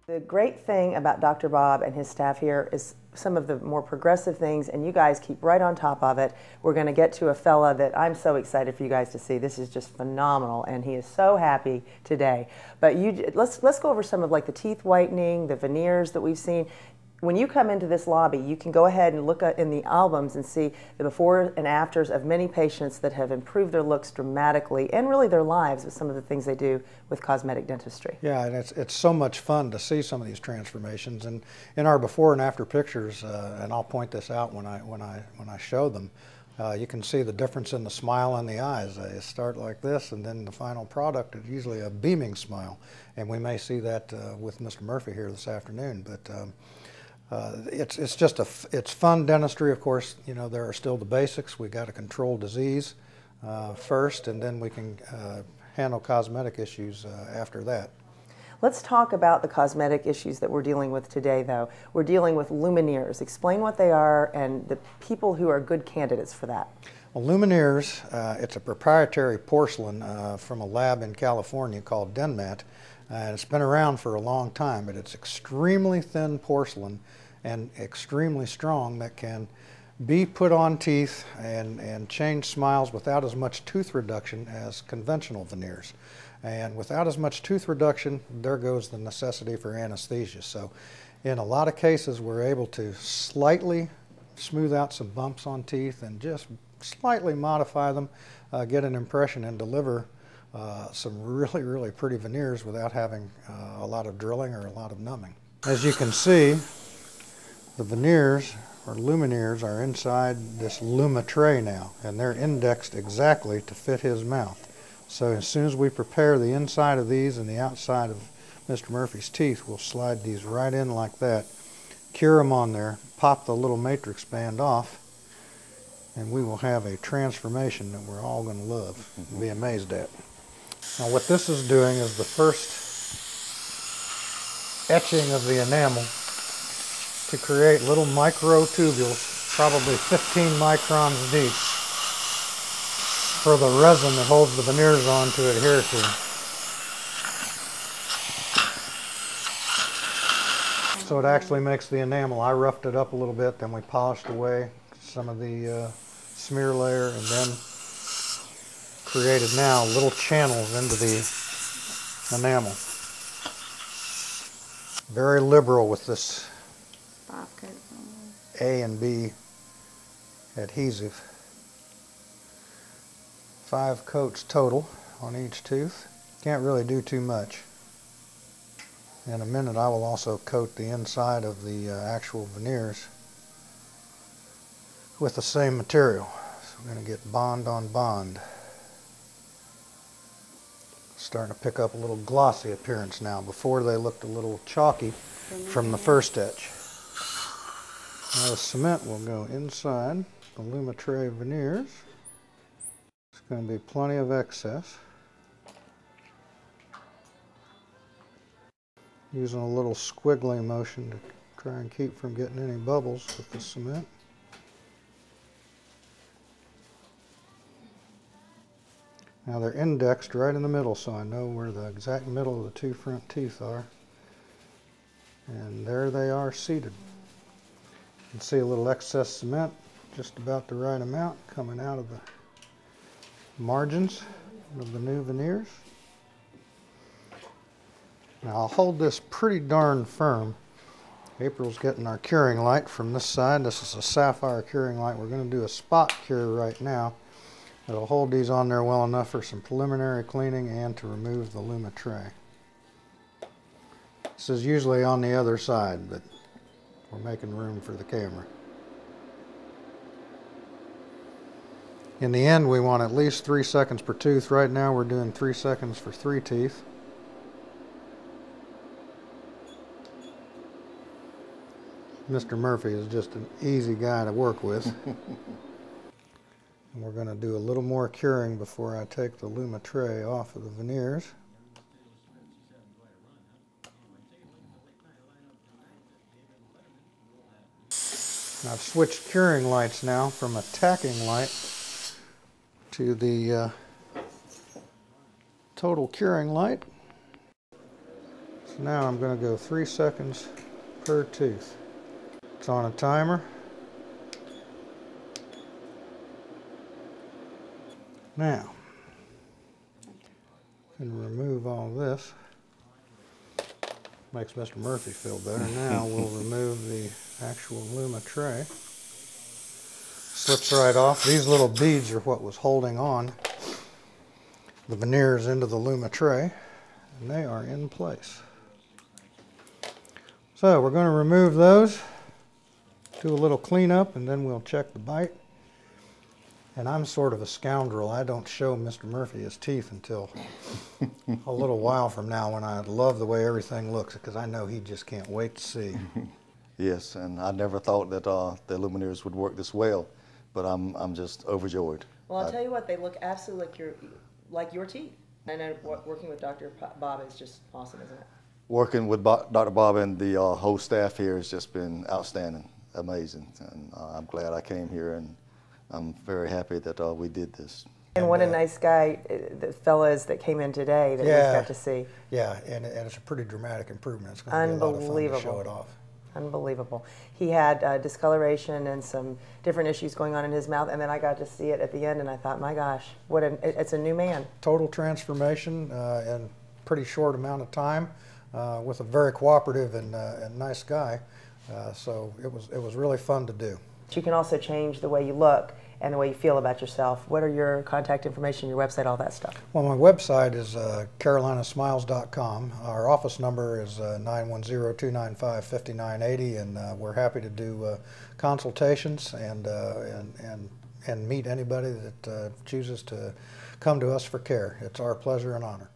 The great thing about Dr. Bob and his staff here is some of the more progressive things, and you guys keep right on top of it. We're going to get to a fella that I'm so excited for you guys to see. This is just phenomenal, and he is so happy today. But let's go over some of like the teeth whitening, the veneers that we've seen. When you come into this lobby, you can go ahead and look in the albums and see the before and afters of many patients that have improved their looks dramatically and really their lives with some of the things they do with cosmetic dentistry. Yeah, and it's so much fun to see some of these transformations. And in our before and after pictures, and I'll point this out when I show them, you can see the difference in the smile on the eyes. They start like this, and then the final product is usually a beaming smile. And we may see that with Mr. Murphy here this afternoon. But it's fun dentistry. Of course, you know, there are still the basics. We got to control disease first, and then we can handle cosmetic issues after that. Let's talk about the cosmetic issues that we're dealing with today, though. We're dealing with lumineers. Explain what they are and the people who are good candidates for that. Well, lumineers, it's a proprietary porcelain from a lab in California called Denmat. And it's been around for a long time, but it's extremely thin porcelain and extremely strong that can be put on teeth and change smiles without as much tooth reduction as conventional veneers. And without as much tooth reduction, there goes the necessity for anesthesia. So in a lot of cases, we're able to slightly smooth out some bumps on teeth and just slightly modify them, get an impression, and deliver some really, really pretty veneers without having a lot of drilling or a lot of numbing. As you can see, the veneers or lumineers are inside this Luma tray now, and they're indexed exactly to fit his mouth. So as soon as we prepare the inside of these and the outside of Mr. Murphy's teeth, we'll slide these right in like that, cure them on there, pop the little matrix band off, and we will have a transformation that we're all going to love and be amazed at. Now what this is doing is the first etching of the enamel to create little microtubules, probably 15 microns deep, for the resin that holds the veneers on to adhere to. So it actually makes the enamel. I roughed it up a little bit, then we polished away some of the smear layer, and then created now little channels into the enamel. Very liberal with this A and B adhesive. 5 coats total on each tooth. Can't really do too much. In a minute I will also coat the inside of the actual veneers with the same material. So we're going to get bond on bond. Starting to pick up a little glossy appearance now. Before they looked a little chalky from the first etch. Now the cement will go inside the Luma tray veneers. There's going to be plenty of excess. Using a little squiggly motion to try and keep from getting any bubbles with the cement. Now they're indexed right in the middle, so I know where the exact middle of the 2 front teeth are. And there they are seated. You can see a little excess cement, just about the right amount, coming out of the margins of the new veneers. Now I'll hold this pretty darn firm. April's getting our curing light from this side. This is a sapphire curing light. We're going to do a spot cure right now. It'll hold these on there well enough for some preliminary cleaning and to remove the Luma tray. This is usually on the other side, but we're making room for the camera. In the end, we want at least 3 seconds per tooth. Right now we're doing 3 seconds for 3 teeth. Mr. Murphy is just an easy guy to work with. And we're going to do a little more curing before I take the Luma tray off of the veneers. And I've switched curing lights now from a tacking light to the total curing light. So now I'm going to go 3 seconds per tooth. It's on a timer. Now, I'm going to remove all this. Makes Mr. Murphy feel better. Now we'll remove the actual Luma tray. Slips right off. These little beads are what was holding on the veneers into the Luma tray, and they are in place. So we're going to remove those, do a little cleanup, and then we'll check the bite. And I'm sort of a scoundrel. I don't show Mr. Murphy his teeth until a little while from now, when I love the way everything looks, because I know he just can't wait to see. Yes, and I never thought that the luminaires would work this well, but I'm just overjoyed. Well, I'll tell you what, they look absolutely like your teeth. I know working with Dr. Bob is just awesome, isn't it? Working with Dr. Bob and the whole staff here has just been outstanding, amazing, and I'm glad I came here, and I'm very happy that we did this. And what a nice guy the fellas that came in today that we got to see. Yeah, and it's a pretty dramatic improvement. It's going to be a lot of fun to show it off. Unbelievable. He had discoloration and some different issues going on in his mouth, and then I got to see it at the end, and I thought, my gosh, it's a new man. Total transformation in a pretty short amount of time, with a very cooperative and nice guy. So it was really fun to do. You can also change the way you look and the way you feel about yourself. What are your contact information, your website, all that stuff? Well, my website is carolinasmiles.com. Our office number is 910-295-5980, and we're happy to do consultations and meet anybody that chooses to come to us for care. It's our pleasure and honor.